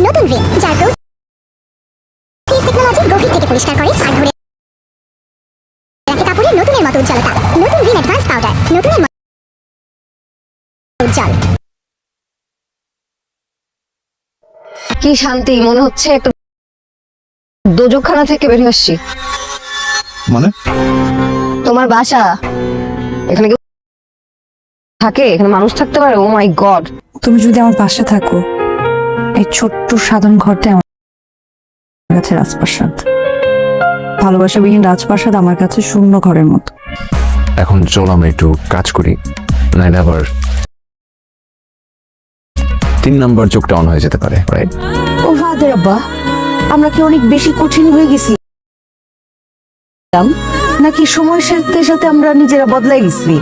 নতুন রিন যার টেকনোলজি গভীর থেকে পরিষ্কার করে আর ধরে রাখে কাপড়ের নতুনের মতো উজ্জ্বলতা। নতুন রিন অ্যাডভান্স পাউডার, নতুনের মতো উজ্জ্বল। কি শান্তি, মনে হচ্ছে একটা দোজকখানা থেকে বেরিয়ে আসছি। মানে তোমার বাসা এখানে কেউ থাকে? এখানে মানুষ থাকতে পারে? ও মাই গড। তুমি যদি আমার পাশে থাকো, এই ছোট্ট সাধারণ ঘরটা আমার কাছে রাজপ্রাসাদ। ভালোবাসাবিহীন রাজপ্রাসাদ আমার কাছে শূন্য ঘরের মতো। এখন চল আমরা একটু কাজ করি, নাইলে আবার 3 নাম্বার চোখটা অন হয়ে যেতে পারে, রাইট? ও ফাদের আব্বা, আমরা কি অনেক বেশি কঠিন হয়ে গেছি নাকি সময়ের সাথে সাথে আমরা নিজেরা বদলাই গেছি?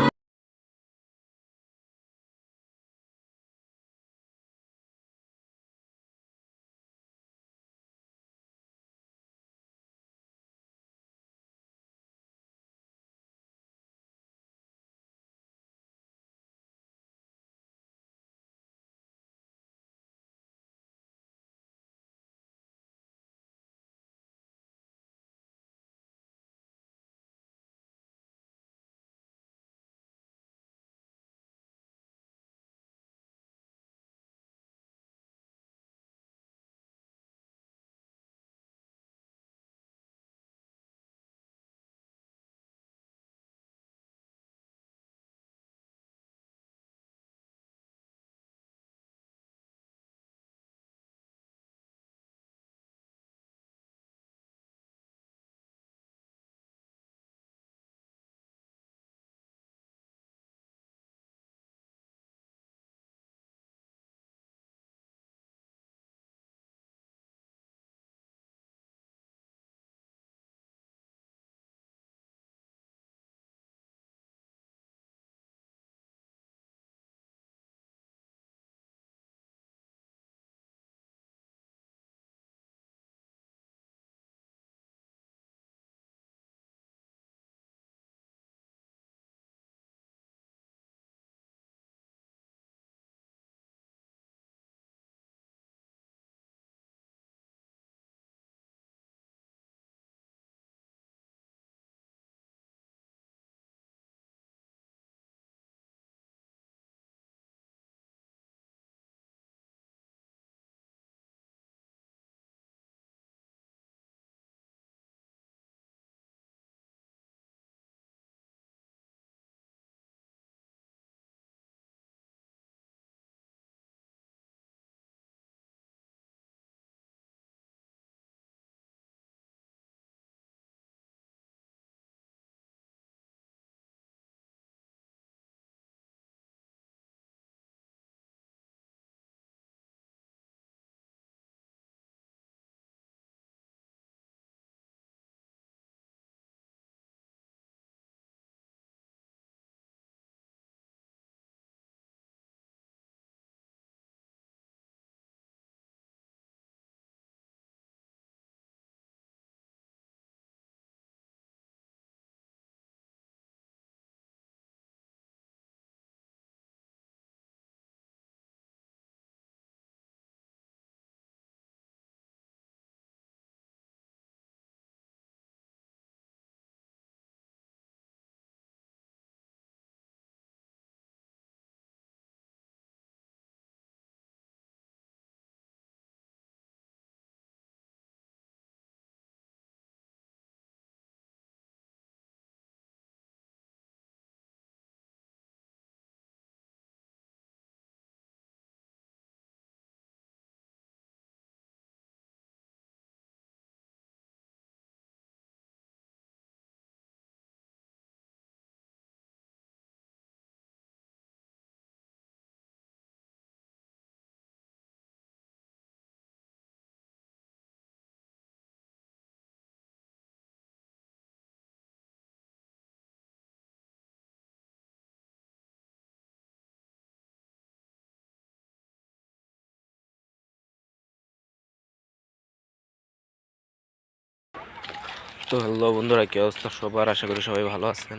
তো হ্যালো বন্ধুরা, কি অবস্থা সবার? আশা করি সবাই ভালো আছেন।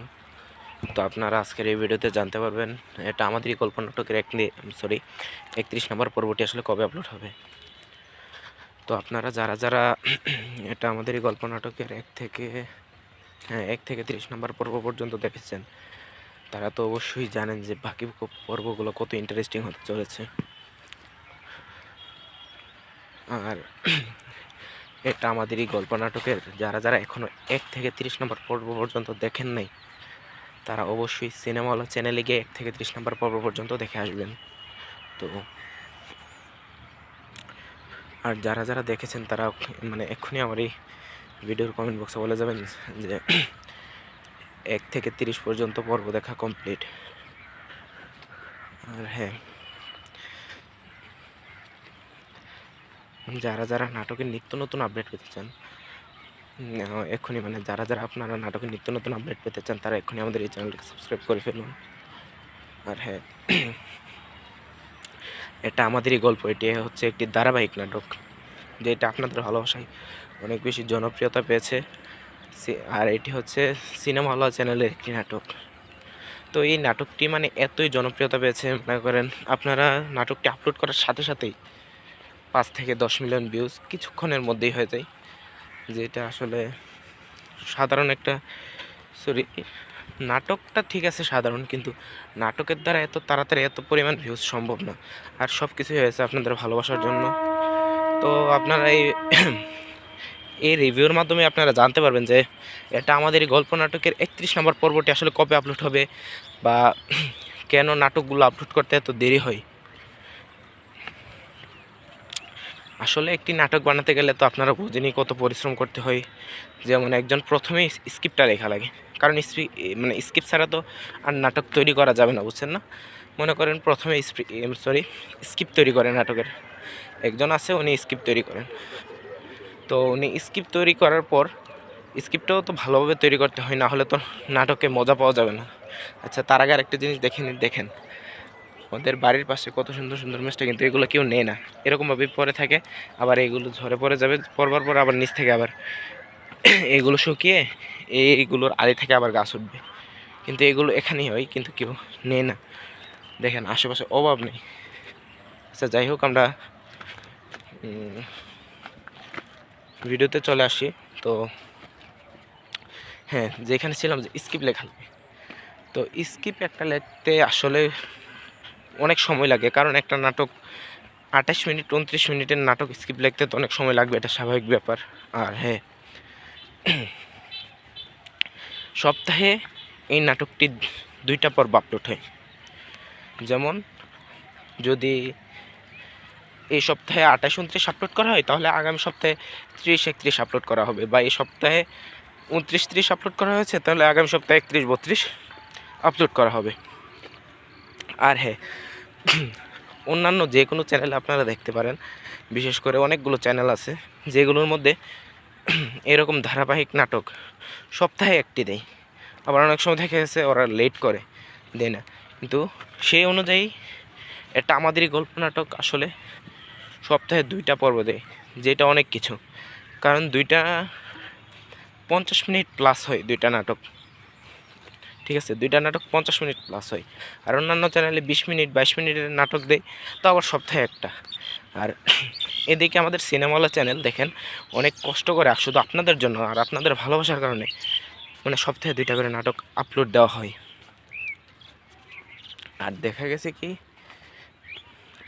তো আপনারা আজকের এই ভিডিওতে জানতে পারবেন এটা আমাদেরই কল্পনা নাটকের 31 নম্বর পর্বটি আসলে কবে আপলোড হবে। তো আপনারা যারা যারা এটা আমাদের এই গল্প নাটকের 1 থেকে 30 নম্বর পর্ব পর্যন্ত দেখেছেন, তারা তো অবশ্যই জানেন যে বাকি পর্বগুলো কত ইন্টারেস্টিং হতে চলেছে। আর এটা আমাদের এই গল্প নাটকের যারা যারা এখনো 1 থেকে 30 নম্বর পর্ব পর্যন্ত দেখেন নাই, তারা অবশ্যই সিনেমা হল চ্যানেলে গিয়ে 1 থেকে 30 নম্বর পর্ব পর্যন্ত দেখে আসবেন। তো আর যারা যারা দেখেছেন তারা মানে এক্ষুনি আমার এই ভিডিওর কমেন্ট বক্সে বলে যাবেন যে 1 থেকে 30 পর্যন্ত পর্ব দেখা কমপ্লিট। আর হ্যাঁ, যারা যারা নাটকের নিত্য নতুন আপডেট পেতে চান এক্ষুনি, মানে যারা যারা আপনারা নাটকের নিত্য নতুন আপডেট পেতে চান, তারা এক্ষুনি আমাদের এই চ্যানেলটিকে সাবস্ক্রাইব করে ফেলুন। আর হ্যাঁ, এটা আমাদেরই গল্প, এটি হচ্ছে একটি ধারাবাহিক নাটক যেটা আপনাদের ভালোবাসায় অনেক বেশি জনপ্রিয়তা পেয়েছে। আর এটি হচ্ছে সিনেমা হল চ্যানেলের একটি নাটক। তো এই নাটকটি মানে এতই জনপ্রিয়তা পেয়েছে, মনে করেন আপনারা নাটকটি আপলোড করার সাথে সাথেই 5 থেকে 10 মিলিয়ন ভিউজ কিছুক্ষণের মধ্যেই হয়ে যায়, যেটা আসলে সাধারণ একটা নাটকটা ঠিক আছে সাধারণ, কিন্তু নাটকের দ্বারা এত তাড়াতাড়ি এত পরিমাণ ভিউজ সম্ভব না। আর সব কিছুই হয়েছে আপনাদের ভালোবাসার জন্য। তো আপনারা এই রিভিউর মাধ্যমে আপনারা জানতে পারবেন যে এটা আমাদের এই গল্প নাটকের 31 নম্বর পর্বটি আসলে কবে আপলোড হবে, বা কেন নাটকগুলো আপলোড করতে এত দেরি হয়। আসলে একটি নাটক বানাতে গেলে তো আপনারা বুঝেনই কত পরিশ্রম করতে হয়। যেমন একজন প্রথমেই স্ক্রিপ্টটা লেখা লাগে, কারণ মানে স্ক্রিপ্ট ছাড়া তো আর নাটক তৈরি করা যাবে না, বুঝছেন না। মনে করেন প্রথমে স্ক্রিপ্ট তৈরি করেন নাটকের একজন আছে, উনি স্ক্রিপ্ট তৈরি করেন। তো উনি স্ক্রিপ্ট তৈরি করার পর স্ক্রিপ্টটাও তো ভালোভাবে তৈরি করতে হয়, না হলে তো নাটকে মজা পাওয়া যাবে না। আচ্ছা, তার আগে আরেকটা জিনিস দেখেন ওদের বাড়ির পাশে কত সুন্দর সুন্দর মেসটা, কিন্তু এগুলো কেউ নেয় না, এরকমভাবে পরে থাকে। আবার এগুলো ঝরে পড়ে যাবে, পরবার পর আবার নিচ থেকে আবার এগুলো শুকিয়ে এইগুলোর আড়ি থেকে আবার গাছ উঠবে, কিন্তু এগুলো এখানেই হয়, কিন্তু কেউ নেয় না। দেখেন আশেপাশে অভাব নেই। আচ্ছা, যাই হোক, আমরা ভিডিওতে চলে আসি। তো হ্যাঁ, যেখানে ছিলাম যে স্ক্রিপ্ট লেখা লাগে, তো স্ক্রিপ্ট একটা লিখতে আসলে অনেক সময় লাগে, কারণ একটা নাটক 28 মিনিট 29 মিনিটের নাটক স্ক্রিপ্ট লিখতে তো অনেক সময় লাগবে, এটা স্বাভাবিক ব্যাপার। আর হ্যাঁ, সপ্তাহে এই নাটকটি 2টা পর্ব আপলোড হয়। যেমন যদি এই সপ্তাহে 28 29 আপলোড করা হয়, তাহলে আগামী সপ্তাহে 30 31 আপলোড করা হবে, বা এই সপ্তাহে 29 30 আপলোড করা হয়েছে, তাহলে আগামী সপ্তাহে 31 32 আপলোড করা হবে। আর হ্যাঁ, অন্যান্য যে কোনো চ্যানেলে আপনারা দেখতে পারেন, বিশেষ করে অনেকগুলো চ্যানেল আছে যেগুলোর মধ্যে এরকম ধারাবাহিক নাটক সপ্তাহে একটি দেয়, আবার অনেক সময় দেখা গেছে ওরা লেট করে দেয় না, কিন্তু সেই অনুযায়ী এটা আমাদেরই গল্প নাটক আসলে সপ্তাহে 2টা পর্ব দেয়, যেটা অনেক কিছু। কারণ 2টা 50 মিনিট প্লাস হয় 2টা নাটক, ঠিক আছে, 2টা নাটক 50 মিনিট প্লাস হয়। আর অন্যান্য চ্যানেলে 20 মিনিট 22 মিনিটের নাটক দেয়, তো আবার সপ্তাহে একটা। আর এদিকে আমাদের সিনেমাওয়ালা চ্যানেল দেখেন অনেক কষ্ট করে শুধু আপনাদের জন্য আর আপনাদের ভালোবাসার কারণে মানে সপ্তাহে 2টা করে নাটক আপলোড দেওয়া হয়। আর দেখা গেছে কি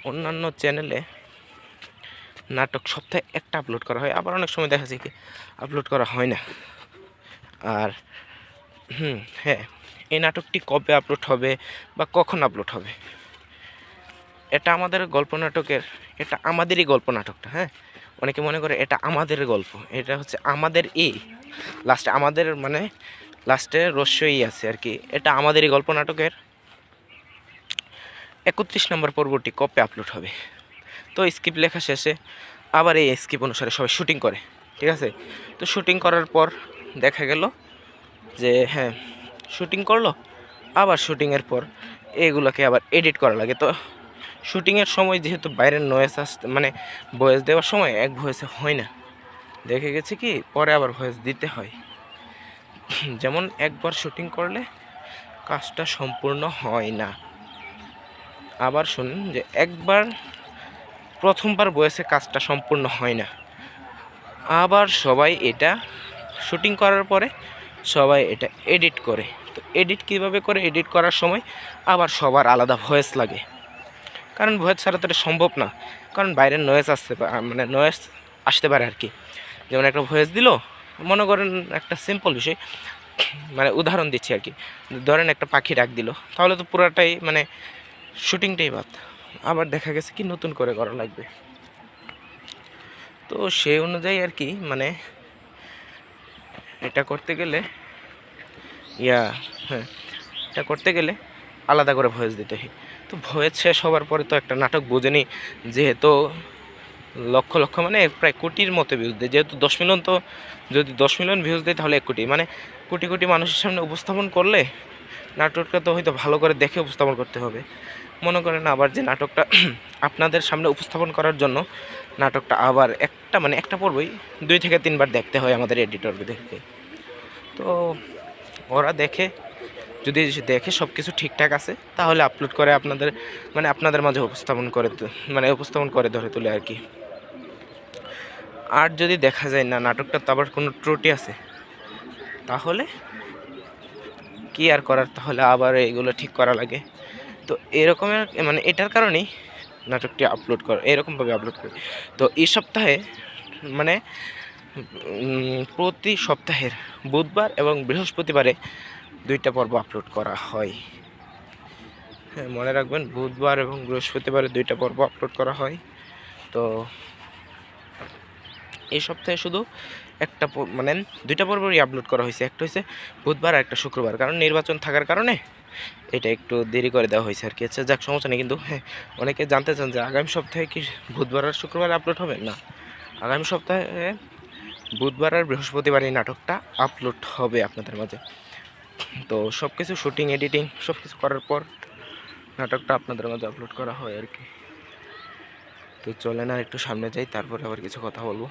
অন্যান্য চ্যানেলে নাটক সপ্তাহে একটা আপলোড করা হয়, আবার অনেক সময় দেখা যায় কি আপলোড করা হয় না। আর হ্যাঁ, এই নাটকটি কবে আপলোড হবে বা কখন আপলোড হবে, এটা আমাদের গল্প নাটকের, এটা আমাদেরই গল্প নাটকটা। হ্যাঁ, অনেকে মনে করে এটা আমাদের গল্প, এটা হচ্ছে আমাদের লাস্টে আমাদের মানে লাস্টে রস্যই আছে আর কি। এটা আমাদেরই গল্প নাটকের 31 নম্বর পর্বটি কবে আপলোড হবে। তো স্ক্রিপ্ট লেখা শেষে আবার এই স্ক্রিপ্ট অনুসারে সবাই শুটিং করে, ঠিক আছে। তো শুটিং করার পর দেখা গেল যে হ্যাঁ শুটিং করলো, আবার শুটিংয়ের পর এগুলোকে আবার এডিট করা লাগে। তো শুটিংয়ের সময় যেহেতু বাইরের নয়েজ আসতে মানে ভয়েস দেওয়ার সময় এক ভয়েসে হয় না, দেখে গেছে কি পরে আবার ভয়েস দিতে হয়। যেমন একবার শুটিং করলে কাজটা সম্পূর্ণ হয় না। আবার শুনুন যে প্রথমবার ভয়েসে কাজটা সম্পূর্ণ হয় না, আবার সবাই এটা শুটিং করার পরে সবাই এটা এডিট করে। তো এডিট কীভাবে করে, এডিট করার সময় আবার সবার আলাদা ভয়েস লাগে, কারণ ভয়েস ছাড়া তো এটা সম্ভব না, কারণ বাইরের নয়েজ আসতে পারে, মানে নয়েজ আসতে পারে আর কি। যেমন একটা ভয়েস দিল, মনে করেন একটা সিম্পল বিষয়, মানে উদাহরণ দিচ্ছি আর কি, ধরেন একটা পাখি ডাক দিল, তাহলে তো পুরাটাই মানে শুটিংটাই বাদ, আবার দেখা গেছে কি নতুন করে করা লাগবে। তো সেই অনুযায়ী আর কি, মানে এটা করতে গেলে হ্যাঁ, এটা করতে গেলে আলাদা করে ভয়েস দিতে হয়। তো ভয়েস শেষ হওয়ার পরে তো একটা নাটক বোঝেনি, যেহেতু লক্ষ লক্ষ মানে প্রায় কোটির মতো ভিউজ দেয়, যেহেতু 10 মিলিয়ন, তো যদি 10 মিলিয়ন ভিউজ দেয় তাহলে 1 কোটি, মানে কোটি কোটি মানুষের সামনে উপস্থাপন করলে নাটকটা তো হয়তো ভালো করে দেখে উপস্থাপন করতে হবে। মনে করেন আবার যে নাটকটা আপনাদের সামনে উপস্থাপন করার জন্য নাটকটা আবার একটা পর্বই 2 থেকে 3 বার দেখতে হয় আমাদের এডিটরদেরকে। তো ওরা দেখে, যদি দেখে সব কিছু ঠিকঠাক আছে তাহলে আপলোড করে আপনাদের মাঝে উপস্থাপন করে ধরে তোলে আর কি। আর যদি দেখা যায় না নাটকটা তো আবার কোনো ত্রুটি আছে, তাহলে কি আর করার, তাহলে আবার এগুলো ঠিক করা লাগে। তো এরকমের মানে এটার কারণেই নাটকটি এরকমভাবে আপলোড করে। তো এই সপ্তাহে মানে প্রতি সপ্তাহের বুধবার এবং বৃহস্পতিবারে 2টা পর্ব আপলোড করা হয়। হ্যাঁ, মনে রাখবেন, বুধবার এবং বৃহস্পতিবারে 2টা পর্ব আপলোড করা হয়। তো এই সপ্তাহে শুধু একটা 2টা পর্বই আপলোড করা হয়েছে, একটা হয়েছে বুধবার আর একটা শুক্রবার, কারণ নির্বাচন থাকার কারণে এটা একটু দেরি করে দেওয়া হয়েছে আর কি। আচ্ছা যাক, সমস্যা নেই। কিন্তু হ্যাঁ, অনেকে জানতে চান যে আগামী সপ্তাহে কি বুধবার আর শুক্রবার আপলোড হবে? না, আগামী সপ্তাহে বুধবার আর বৃহস্পতিবার এই নাটকটা আপলোড হবে আপনাদের মাঝে। তো সব কিছু শুটিং, এডিটিং সব কিছু করার পর নাটকটা আপনাদের মাঝে আপলোড করা হয় আর কি। তো চলেন আর একটু সামনে যাই, তারপরে আবার কিছু কথা বলবো।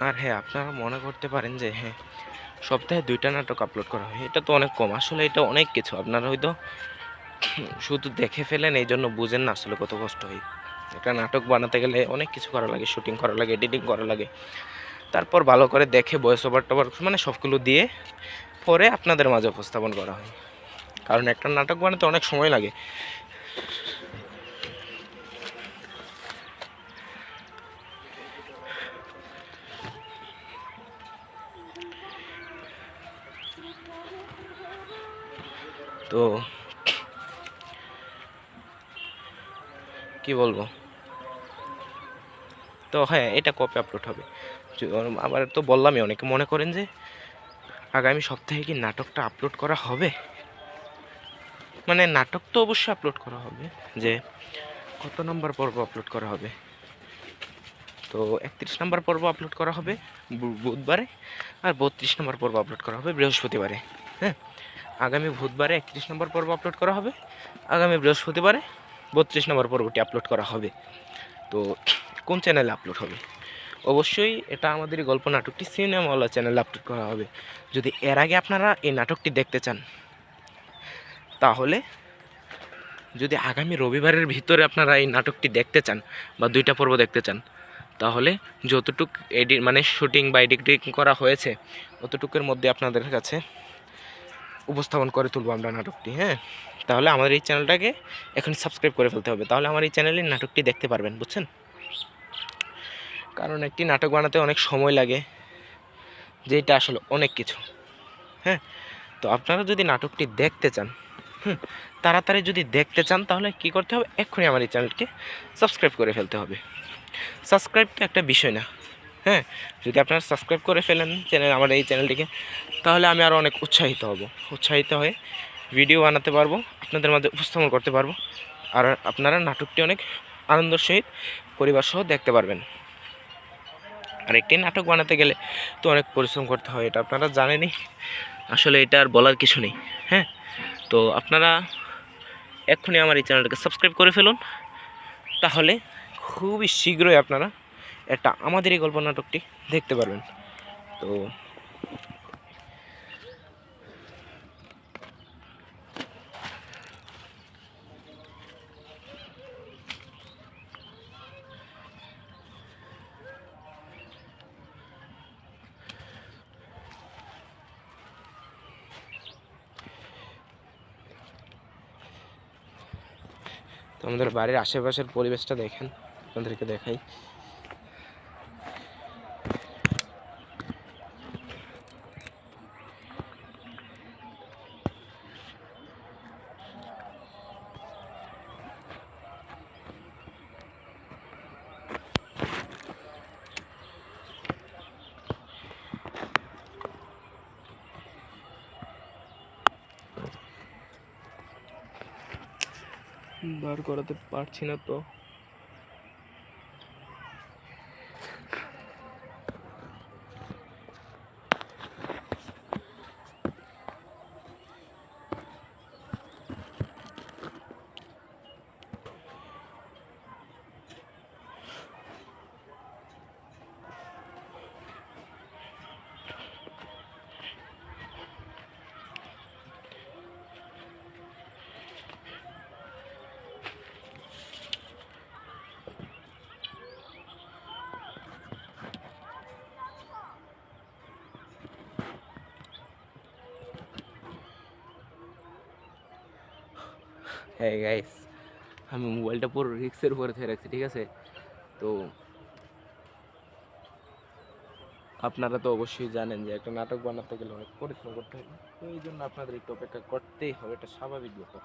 আর হ্যাঁ, আপনারা মনে করতে পারেন যে হ্যাঁ, সপ্তাহে 2টা নাটক আপলোড করা হয়, এটা তো অনেক কম। আসলে এটা অনেক কিছু, আপনারা হয়তো শুধু দেখে ফেলেন, এই জন্য বুঝেন না আসলে কত কষ্ট হয়। একটা নাটক বানাতে গেলে অনেক কিছু করা লাগে, শুটিং করা লাগে, এডিটিং করা লাগে, তারপর ভালো করে দেখে ভয়েস ওভার টোভার মানে সবগুলো দিয়ে পরে আপনাদের মাঝে উপস্থাপন করা হয়, কারণ একটা নাটক বানাতে অনেক সময় লাগে। তো কি বলবো, তো হ্যাঁ, এটা কবে আপলোড হবে? আবার তো বললামই, অনেকে মনে করেন যে আগামী সপ্তাহে কি নাটকটা আপলোড করা হবে। মানে নাটক তো অবশ্যই আপলোড করা হবে, যে কত নম্বর পর্ব আপলোড করা হবে। তো 31 নম্বর পর্ব আপলোড করা হবে বুধবারে, আর 32 নম্বর পর্ব আপলোড করা হবে বৃহস্পতিবারে। হ্যাঁ, আগামী বুধবারে 31 নম্বর পর্ব আপলোড করা হবে, আগামী বৃহস্পতিবারে 32 নম্বর পর্বটি আপলোড করা হবে। তো কোন চ্যানেলে আপলোড হবে? অবশ্যই এটা আমাদের এই গল্প নাটকটি সিনেমাওয়ালা চ্যানেলে আপলোড করা হবে। যদি এর আগে আপনারা এই নাটকটি দেখতে চান, তাহলে যদি আগামী রবিবারের ভিতরে আপনারা এই নাটকটি দেখতে চান বা 2টা পর্ব দেখতে চান, তাহলে যতটুক মানে শুটিং বা এডিটিং করা হয়েছে অতটুকুর মধ্যে আপনাদের কাছে উপস্থাপন করে তুলবো আমরা নাটকটি। হ্যাঁ, তাহলে আমাদের এই চ্যানেলটাকে এখন সাবস্ক্রাইব করে ফেলতে হবে, তাহলে আমার এই চ্যানেলে নাটকটি দেখতে পারবেন, বুঝছেন? কারণ একটি নাটক বানাতে অনেক সময় লাগে, যেটা আসলে অনেক কিছু। হ্যাঁ, তো আপনারা যদি নাটকটি দেখতে চান, তাড়াতাড়ি যদি দেখতে চান, তাহলে কি করতে হবে? এক্ষুনি আমার এই চ্যানেলকে সাবস্ক্রাইব করে ফেলতে হবে। সাবস্ক্রাইব তো একটা বিষয় না। হ্যাঁ, যদি আপনারা সাবস্ক্রাইব করে ফেলেন আমার এই চ্যানেলটিকে, তাহলে আমি আরও অনেক উৎসাহিত হয়ে ভিডিও বানাতে পারবো, আপনাদের মাঝে উপস্থাপন করতে পারবো, আর আপনারা নাটকটি অনেক আনন্দের সহিত পরিবার সহ দেখতে পারবেন। আর একটি নাটক বানাতে গেলে তো অনেক পরিশ্রম করতে হয়, এটা আপনারা জানেনই, আসলে এটা আর বলার কিছু নেই। হ্যাঁ, তো আপনারা এক্ষুনি আমার এই চ্যানেলটাকে সাবস্ক্রাইব করে ফেলুন, তাহলে খুবই শীঘ্রই আপনারা আমাদের এই গল্প নাটকটি দেখতে পারবেন। তো আমাদের বাড়ির আশেপাশের পরিবেশটা দেখেন, আপনাদেরকে দেখাই। বার করাতে পারছি না তো। হ্যাঁ গাইস, আমি মোবাইলটা পুরো রিক্সের উপরে ধরে রাখছি, ঠিক আছে? তো আপনারা তো অবশ্যই জানেন যে একটা নাটক বানাতে গেলে অনেক পরিশ্রম করতে হবে, তো এই জন্য আপনাদের একটু অপেক্ষা করতেই হবে, এটা স্বাভাবিক ব্যাপার।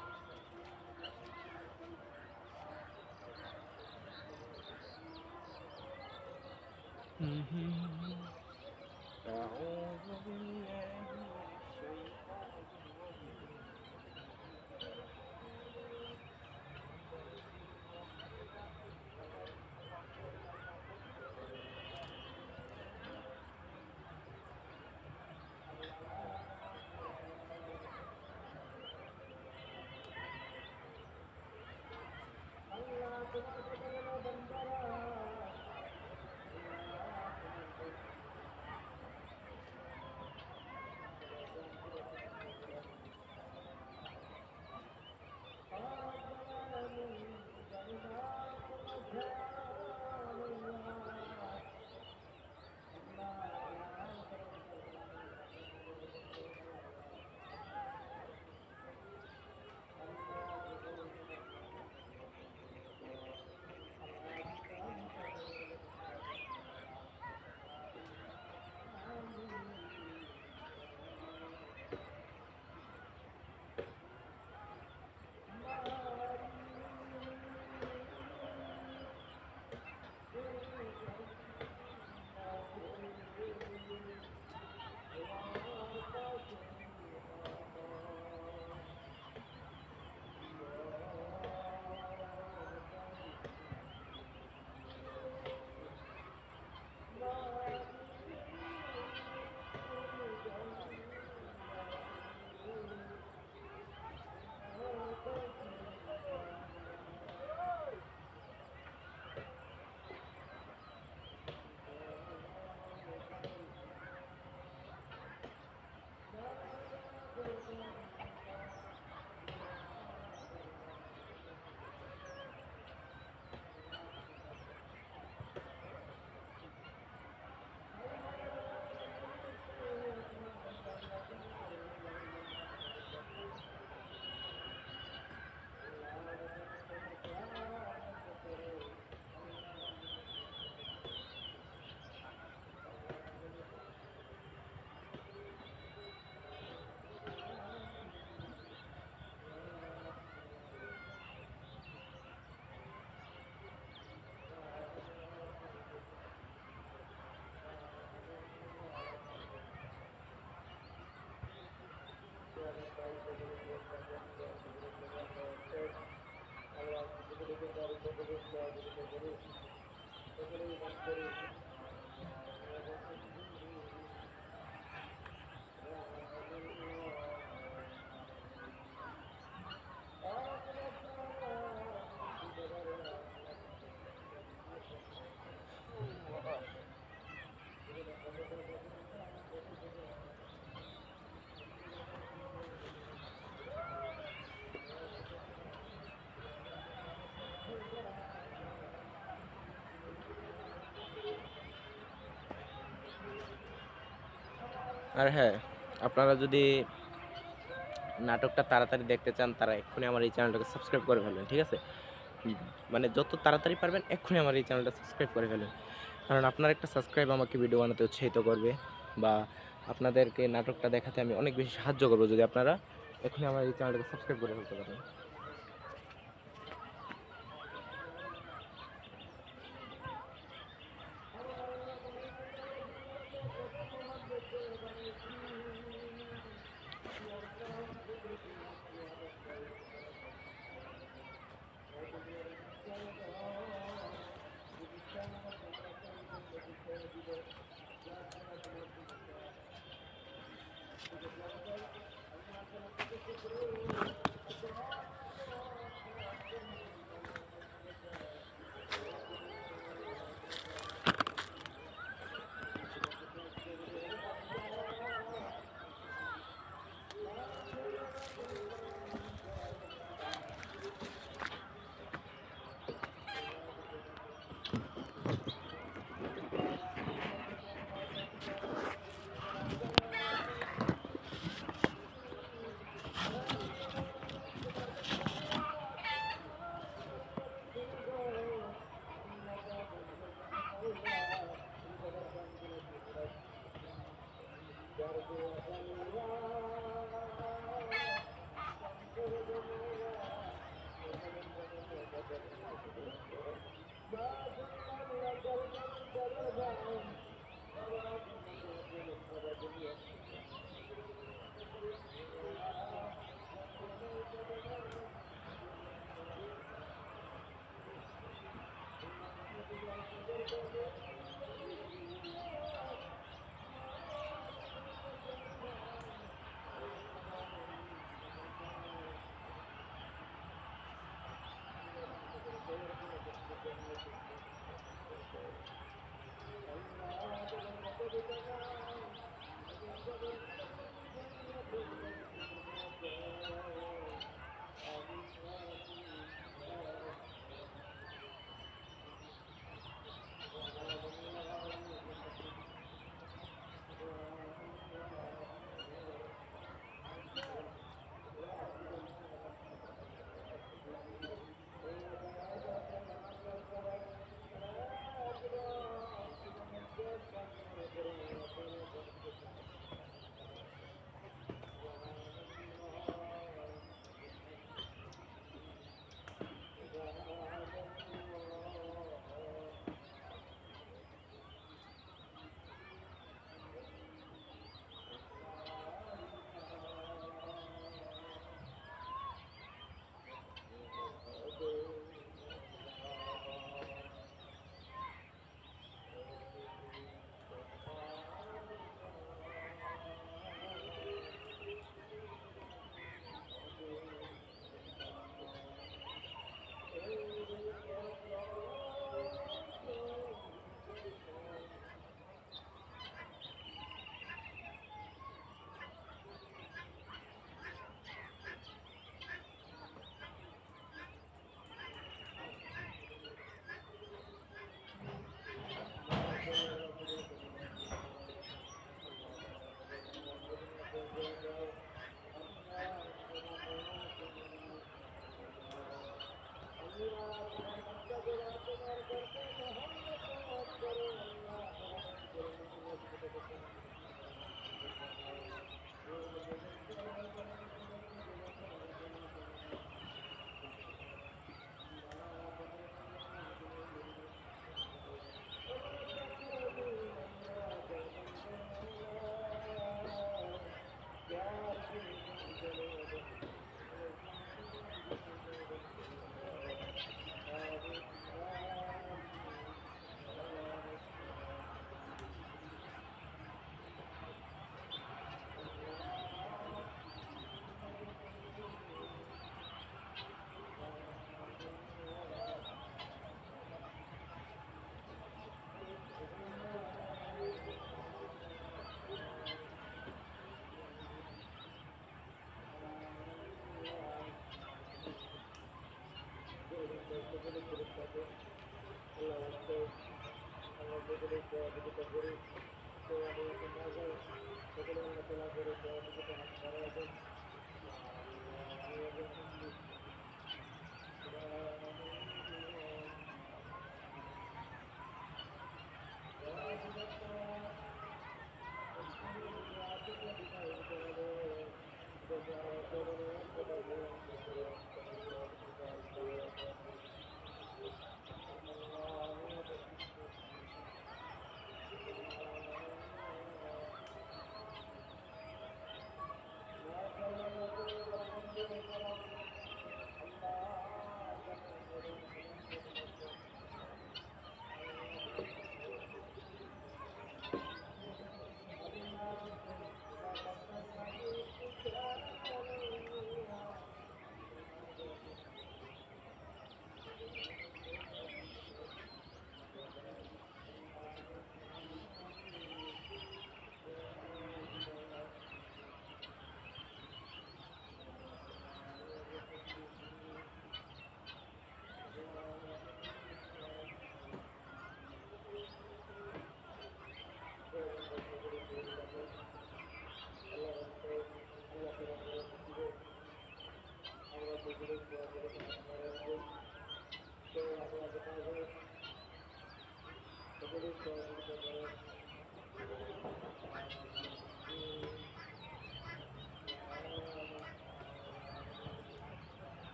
আর হ্যাঁ, আপনারা যদি নাটকটা তাড়াতাড়ি দেখতে চান তারা এক্ষুনি আমার এই চ্যানেলটাকে সাবস্ক্রাইব করে ফেলবেন, ঠিক আছে? মানে যত তাড়াতাড়ি পারবেন এক্ষুনি আমার এই চ্যানেলটা সাবস্ক্রাইব করে ফেলবেন, কারণ আপনার একটা সাবস্ক্রাইব আমাকে ভিডিও বানাতে উৎসাহিত করবে বা আপনাদেরকে নাটকটা দেখাতে আমি অনেক বেশি সাহায্য করবো যদি আপনারা এক্ষুনি আমার এই চ্যানেলটাকে সাবস্ক্রাইব করে ফেলতে পারেন।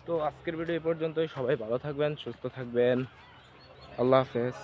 তো আজকের ভিডিও এই পর্যন্তই। সবাই ভালো থাকবেন, সুস্থ থাকবেন। আল্লাহ হাফেজ।